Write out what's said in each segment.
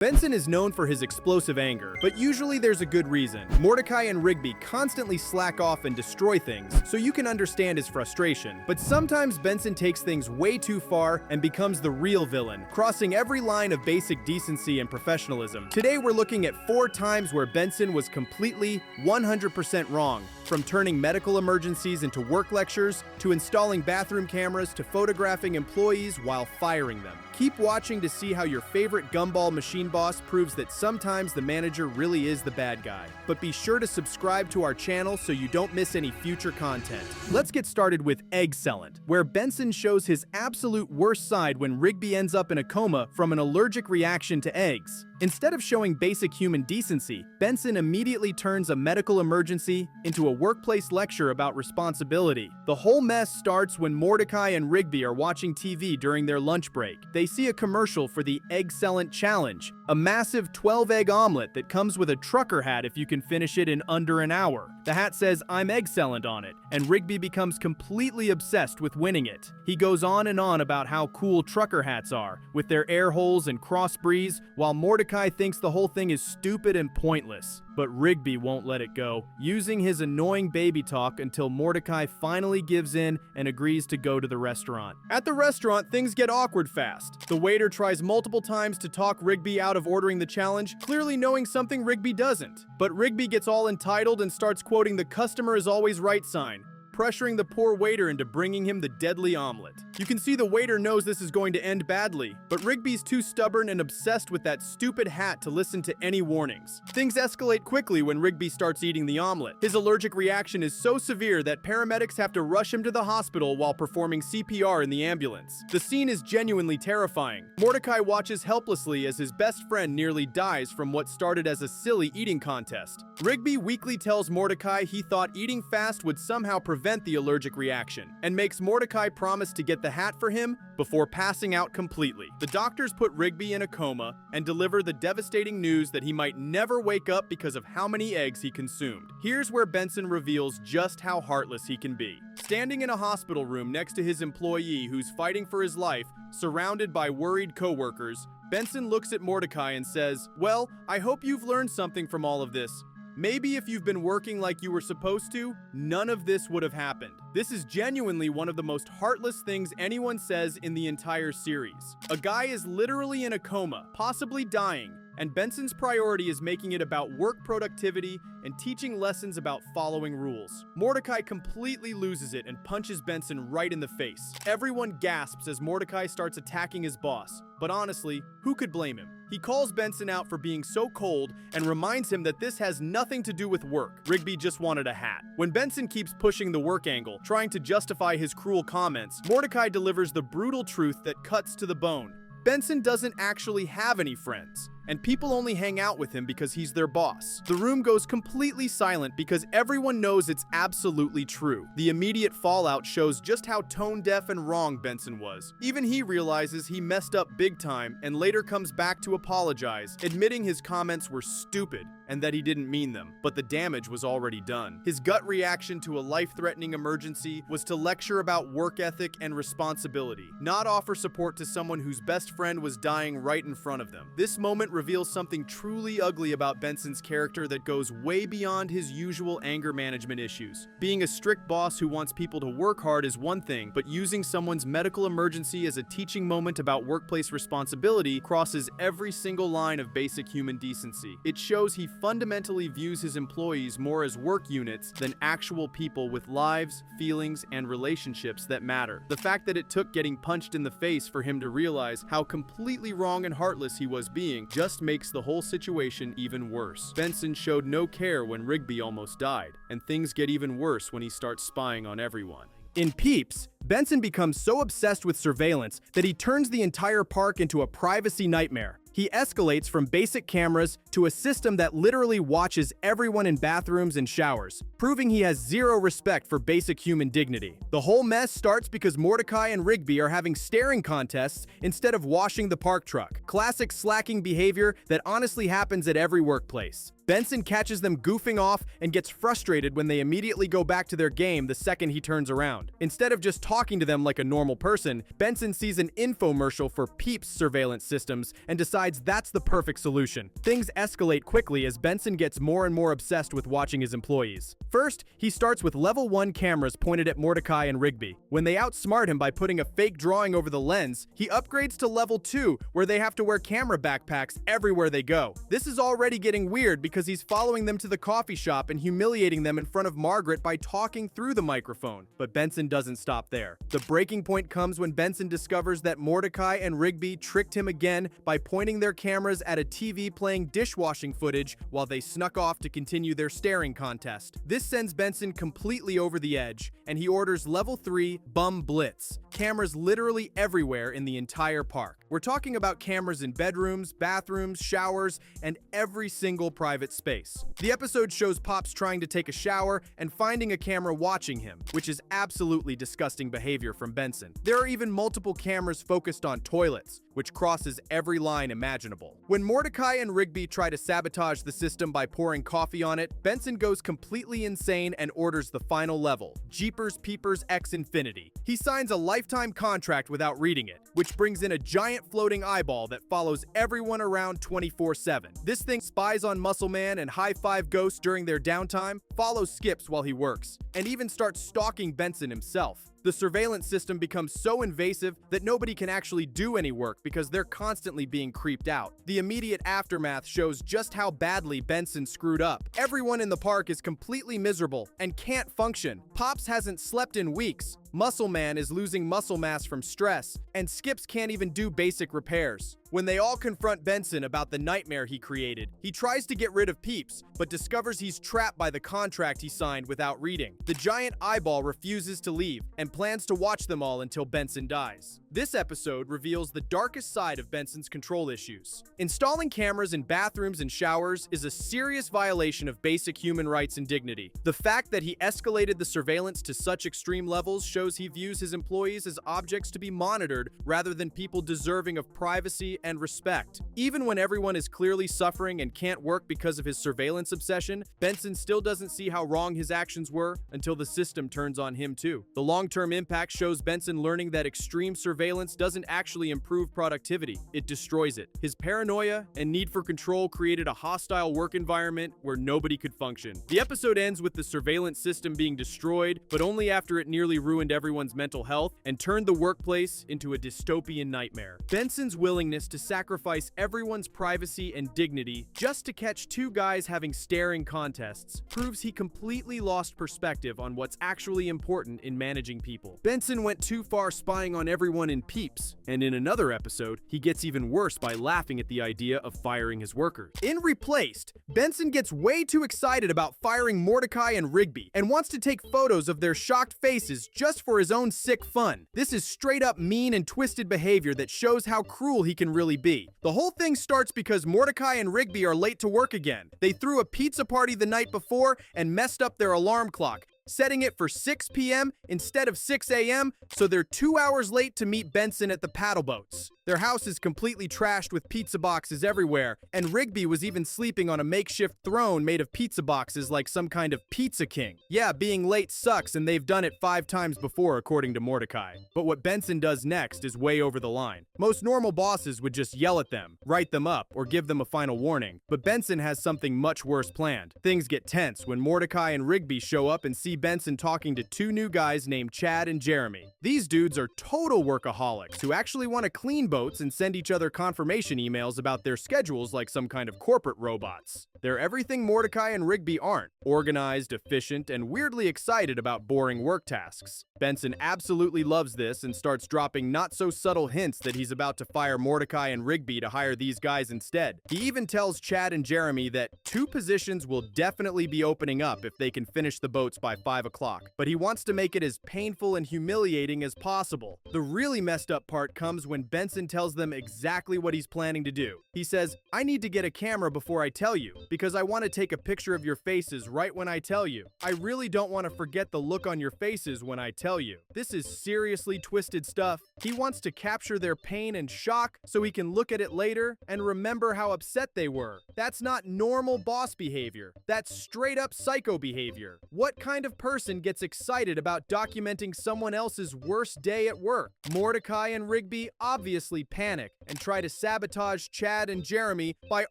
Benson is known for his explosive anger, but usually there's a good reason. Mordecai and Rigby constantly slack off and destroy things, so you can understand his frustration. But sometimes Benson takes things way too far and becomes the real villain, crossing every line of basic decency and professionalism. Today we're looking at 4 times where Benson was completely 100% wrong. From turning medical emergencies into work lectures, to installing bathroom cameras, to photographing employees while firing them. Keep watching to see how your favorite gumball machine boss proves that sometimes the manager really is the bad guy. But be sure to subscribe to our channel so you don't miss any future content. Let's get started with Sellant, where Benson shows his absolute worst side when Rigby ends up in a coma from an allergic reaction to eggs. Instead of showing basic human decency, Benson immediately turns a medical emergency into a workplace lecture about responsibility. The whole mess starts when Mordecai and Rigby are watching TV during their lunch break. They see a commercial for the Sellant Challenge, a massive 12-egg omelet that comes with a trucker hat if you can finish it in under an hour. The hat says, "I'm Sellant" on it, and Rigby becomes completely obsessed with winning it. He goes on and on about how cool trucker hats are, with their air holes and crossbreeds, while Mordecai thinks the whole thing is stupid and pointless. But Rigby won't let it go, using his annoying baby talk until Mordecai finally gives in and agrees to go to the restaurant. At the restaurant, things get awkward fast. The waiter tries multiple times to talk Rigby out of ordering the challenge, clearly knowing something Rigby doesn't. But Rigby gets all entitled and starts quoting the "customer is always right" sign, pressuring the poor waiter into bringing him the deadly omelet. You can see the waiter knows this is going to end badly, but Rigby's too stubborn and obsessed with that stupid hat to listen to any warnings. Things escalate quickly when Rigby starts eating the omelet. His allergic reaction is so severe that paramedics have to rush him to the hospital while performing CPR in the ambulance. The scene is genuinely terrifying. Mordecai watches helplessly as his best friend nearly dies from what started as a silly eating contest. Rigby weakly tells Mordecai he thought eating fast would somehow prevent the allergic reaction, and makes Mordecai promise to get the hat for him before passing out completely. The doctors put Rigby in a coma and deliver the devastating news that he might never wake up because of how many eggs he consumed. Here's where Benson reveals just how heartless he can be. Standing in a hospital room next to his employee who's fighting for his life, surrounded by worried coworkers, Benson looks at Mordecai and says, "Well, I hope you've learned something from all of this. Maybe if you've been working like you were supposed to, none of this would have happened." This is genuinely one of the most heartless things anyone says in the entire series. A guy is literally in a coma, possibly dying, and Benson's priority is making it about work productivity and teaching lessons about following rules. Mordecai completely loses it and punches Benson right in the face. Everyone gasps as Mordecai starts attacking his boss, but honestly, who could blame him? He calls Benson out for being so cold and reminds him that this has nothing to do with work. Rigby just wanted a hat. When Benson keeps pushing the work angle, trying to justify his cruel comments, Mordecai delivers the brutal truth that cuts to the bone. Benson doesn't actually have any friends, and people only hang out with him because he's their boss. The room goes completely silent because everyone knows it's absolutely true. The immediate fallout shows just how tone-deaf and wrong Benson was. Even he realizes he messed up big time and later comes back to apologize, admitting his comments were stupid and that he didn't mean them, but the damage was already done. His gut reaction to a life-threatening emergency was to lecture about work ethic and responsibility, not offer support to someone whose best friend was dying right in front of them. This moment reveals something truly ugly about Benson's character that goes way beyond his usual anger management issues. Being a strict boss who wants people to work hard is one thing, but using someone's medical emergency as a teaching moment about workplace responsibility crosses every single line of basic human decency. It shows he fundamentally views his employees more as work units than actual people with lives, feelings, and relationships that matter. The fact that it took getting punched in the face for him to realize how completely wrong and heartless he was being just makes the whole situation even worse. Benson showed no care when Rigby almost died, and things get even worse when he starts spying on everyone. In Peeps, Benson becomes so obsessed with surveillance that he turns the entire park into a privacy nightmare. He escalates from basic cameras to a system that literally watches everyone in bathrooms and showers, proving he has zero respect for basic human dignity. The whole mess starts because Mordecai and Rigby are having staring contests instead of washing the park truck. Classic slacking behavior that honestly happens at every workplace. Benson catches them goofing off and gets frustrated when they immediately go back to their game the second he turns around. Instead of just talking talking to them like a normal person, Benson sees an infomercial for Peeps surveillance systems and decides that's the perfect solution. Things escalate quickly as Benson gets more and more obsessed with watching his employees. First, he starts with level 1 cameras pointed at Mordecai and Rigby. When they outsmart him by putting a fake drawing over the lens, he upgrades to level 2, where they have to wear camera backpacks everywhere they go. This is already getting weird because he's following them to the coffee shop and humiliating them in front of Margaret by talking through the microphone. But Benson doesn't stop there. The breaking point comes when Benson discovers that Mordecai and Rigby tricked him again by pointing their cameras at a TV playing dishwashing footage while they snuck off to continue their staring contest. This sends Benson completely over the edge, and he orders level 3 Bum Blitz. Cameras literally everywhere in the entire park. We're talking about cameras in bedrooms, bathrooms, showers, and every single private space. The episode shows Pops trying to take a shower and finding a camera watching him, which is absolutely disgusting behavior from Benson. There are even multiple cameras focused on toilets, which crosses every line imaginable. When Mordecai and Rigby try to sabotage the system by pouring coffee on it, Benson goes completely insane and orders the final level, Jeepers Peepers X Infinity. He signs a lifetime contract without reading it, which brings in a giant floating eyeball that follows everyone around 24/7. This thing spies on Muscle Man and high-five ghosts during their downtime, follows Skips while he works, and even starts stalking Benson himself. The surveillance system becomes so invasive that nobody can actually do any work because they're constantly being creeped out. The immediate aftermath shows just how badly Benson screwed up. Everyone in the park is completely miserable and can't function. Pops hasn't slept in weeks. Muscle Man is losing muscle mass from stress, and Skips can't even do basic repairs. When they all confront Benson about the nightmare he created, he tries to get rid of Peeps, but discovers he's trapped by the contract he signed without reading. The giant eyeball refuses to leave and plans to watch them all until Benson dies. This episode reveals the darkest side of Benson's control issues. Installing cameras in bathrooms and showers is a serious violation of basic human rights and dignity. The fact that he escalated the surveillance to such extreme levels shows he views his employees as objects to be monitored rather than people deserving of privacy and respect. Even when everyone is clearly suffering and can't work because of his surveillance obsession, Benson still doesn't see how wrong his actions were until the system turns on him too. The long-term impact shows Benson learning that extreme surveillance doesn't actually improve productivity, it destroys it. His paranoia and need for control created a hostile work environment where nobody could function. The episode ends with the surveillance system being destroyed, but only after it nearly ruined everyone's mental health and turned the workplace into a dystopian nightmare. Benson's willingness to sacrifice everyone's privacy and dignity just to catch two guys having staring contests proves he completely lost perspective on what's actually important in managing people. Benson went too far spying on everyone in Peeps, and in another episode, he gets even worse by laughing at the idea of firing his workers. In Replaced, Benson gets way too excited about firing Mordecai and Rigby and wants to take photos of their shocked faces just for his own sick fun. This is straight up mean and twisted behavior that shows how cruel he can really be. The whole thing starts because Mordecai and Rigby are late to work again. They threw a pizza party the night before and messed up their alarm clock, setting it for 6 p.m. instead of 6 a.m., so they're 2 hours late to meet Benson at the paddle boats. Their house is completely trashed with pizza boxes everywhere, and Rigby was even sleeping on a makeshift throne made of pizza boxes like some kind of pizza king. Yeah, being late sucks, and they've done it 5 times before, according to Mordecai. But what Benson does next is way over the line. Most normal bosses would just yell at them, write them up, or give them a final warning. But Benson has something much worse planned. Things get tense when Mordecai and Rigby show up and see Benson talking to 2 new guys named Chad and Jeremy. These dudes are total workaholics who actually want to clean boats and send each other confirmation emails about their schedules like some kind of corporate robots. They're everything Mordecai and Rigby aren't: organized, efficient, and weirdly excited about boring work tasks. Benson absolutely loves this and starts dropping not-so-subtle hints that he's about to fire Mordecai and Rigby to hire these guys instead. He even tells Chad and Jeremy that 2 positions will definitely be opening up if they can finish the boats by 5 o'clock, but he wants to make it as painful and humiliating as possible. The really messed up part comes when Benson tells them exactly what he's planning to do. He says, "I need to get a camera before I tell you, because I want to take a picture of your faces right when I tell you. I really don't want to forget the look on your faces when I tell you." This is seriously twisted stuff, He wants to capture their pain and shock so he can look at it later and remember how upset they were. That's not normal boss behavior. That's straight up psycho behavior. What kind of person gets excited about documenting someone else's worst day at work? Mordecai and Rigby obviously panic and try to sabotage Chad and Jeremy by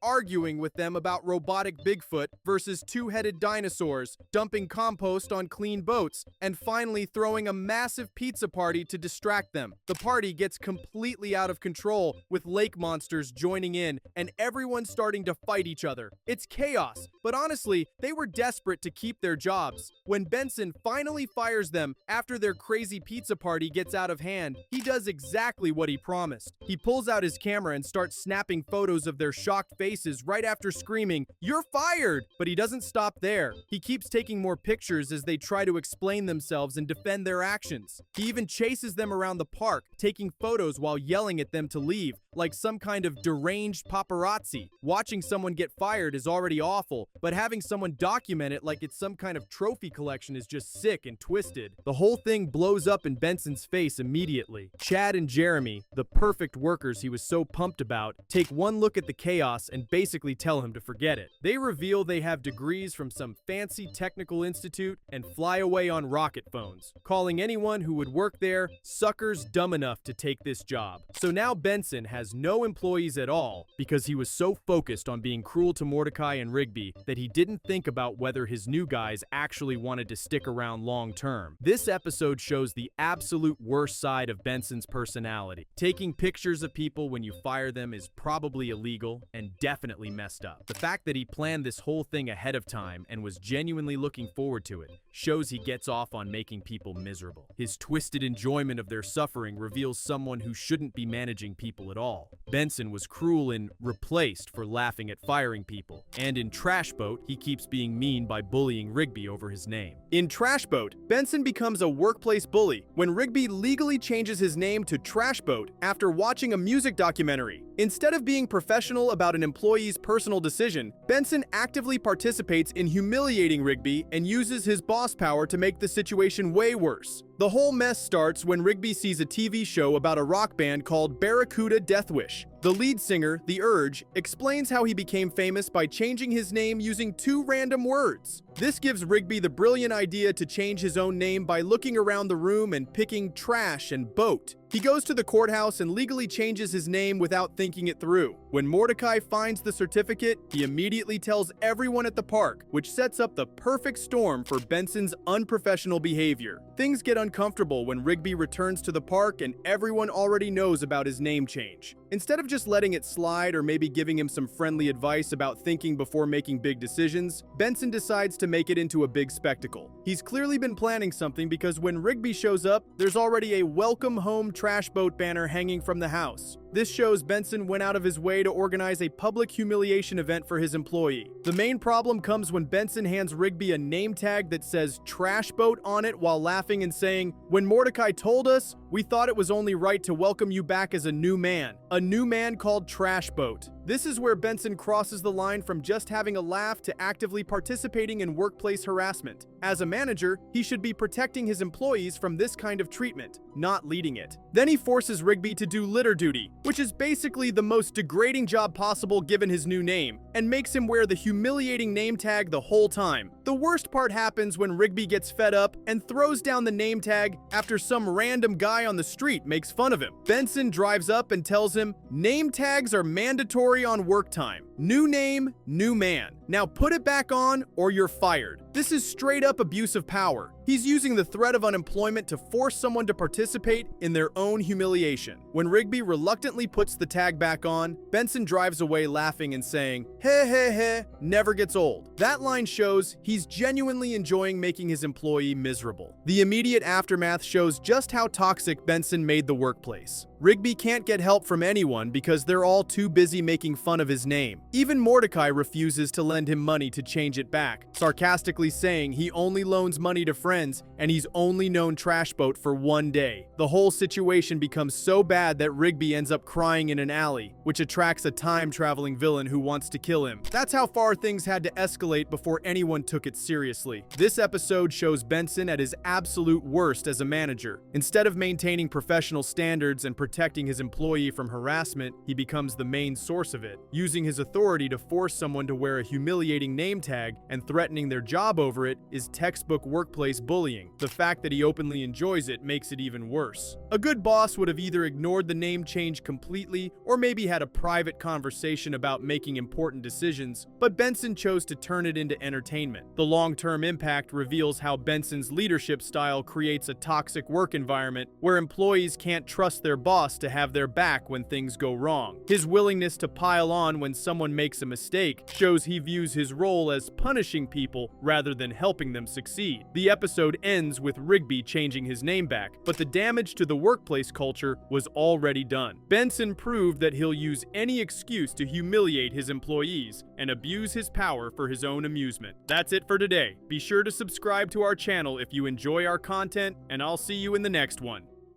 arguing with them about robotic Bigfoot versus two-headed dinosaurs, dumping compost on clean boats, and finally throwing a massive pizza party to distract them. The party gets completely out of control, with lake monsters joining in and everyone starting to fight each other. It's chaos, but honestly, they were desperate to keep their jobs. When Benson finally fires them after their crazy pizza party gets out of hand, he does exactly what he promised. He pulls out his camera and starts snapping photos of their shocked faces right after screaming, "You're fired!" But he doesn't stop there. He keeps taking more pictures as they try to explain themselves and defend their actions. He even chases them around the park, taking photos while yelling at them to leave, like some kind of deranged paparazzi. Watching someone get fired is already awful, but having someone document it like it's some kind of trophy collection is just sick and twisted. The whole thing blows up in Benson's face immediately. Chad and Jeremy, the perfect workers he was so pumped about, take one look at the chaos and basically tell him to forget it. They reveal they have degrees from some fancy technical institute and fly away on rocket phones, calling anyone who would work there suckers dumb enough to take this job. So now Benson has no employees at all because he was so focused on being cruel to Mordecai and Rigby that he didn't think about whether his new guys actually wanted to stick around long term. This episode shows the absolute worst side of Benson's personality. Taking pictures of people when you fire them is probably illegal and definitely messed up. The fact that he planned this whole thing ahead of time and was genuinely looking forward to it shows he gets off on making people miserable. His twisted enjoyment of their suffering reveals someone who shouldn't be managing people at all. Benson was cruel in Replaced for laughing at firing people, and in Trashbo, he keeps being mean by bullying Rigby over his name. In Trashbo, Benson becomes a workplace bully when Rigby legally changes his name to Trashbo after watching a music documentary. Instead of being professional about an employee's personal decision, Benson actively participates in humiliating Rigby and uses his boss power to make the situation way worse. The whole mess starts when Rigby sees a TV show about a rock band called Barracuda Deathwish. The lead singer, The Urge, explains how he became famous by changing his name using 2 random words. This gives Rigby the brilliant idea to change his own name by looking around the room and picking trash and boat. He goes to the courthouse and legally changes his name without thinking it through. When Mordecai finds the certificate, he immediately tells everyone at the park, which sets up the perfect storm for Benson's unprofessional behavior. Things get uncomfortable when Rigby returns to the park and everyone already knows about his name change. Instead of just letting it slide or maybe giving him some friendly advice about thinking before making big decisions, Benson decides to make it into a big spectacle. He's clearly been planning something because when Rigby shows up, there's already a "Welcome Home Trash Boat" banner hanging from the house. This shows Benson went out of his way to organize a public humiliation event for his employee. The main problem comes when Benson hands Rigby a name tag that says "Trash Boat" on it while laughing and saying, "When Mordecai told us, we thought it was only right to welcome you back as a new man called Trash Boat." This is where Benson crosses the line from just having a laugh to actively participating in workplace harassment. As a manager, he should be protecting his employees from this kind of treatment, not leading it. Then he forces Rigby to do litter duty, which is basically the most degrading job possible given his new name, and makes him wear the humiliating name tag the whole time. The worst part happens when Rigby gets fed up and throws down the name tag after some random guy on the street makes fun of him. Benson drives up and tells him, "Name tags are mandatory on work time. New name, new man. Now put it back on or you're fired." This is straight up abuse of power. He's using the threat of unemployment to force someone to participate in their own humiliation. When Rigby reluctantly puts the tag back on, Benson drives away laughing and saying, "Heh heh heh, never gets old." That line shows he's genuinely enjoying making his employee miserable. The immediate aftermath shows just how toxic Benson made the workplace. Rigby can't get help from anyone because they're all too busy making fun of his name. Even Mordecai refuses to lend him money to change it back, sarcastically saying he only loans money to friends and he's only known Trashbo for one day. The whole situation becomes so bad that Rigby ends up crying in an alley, which attracts a time-traveling villain who wants to kill him. That's how far things had to escalate before anyone took it seriously. This episode shows Benson at his absolute worst as a manager. Instead of maintaining professional standards and protecting his employee from harassment, he becomes the main source of it, using his authority to force someone to wear a humiliating name tag and threatening their job over it is textbook workplace bullying. The fact that he openly enjoys it makes it even worse. A good boss would have either ignored the name change completely or maybe had a private conversation about making important decisions, but Benson chose to turn it into entertainment. The long-term impact reveals how Benson's leadership style creates a toxic work environment where employees can't trust their boss to have their back when things go wrong. His willingness to pile on when someone makes a mistake shows he views his role as punishing people rather than helping them succeed. The episode ends with Rigby changing his name back, but the damage to the workplace culture was already done. Benson proved that he'll use any excuse to humiliate his employees and abuse his power for his own amusement. That's it for today. Be sure to subscribe to our channel if you enjoy our content, and I'll see you in the next one.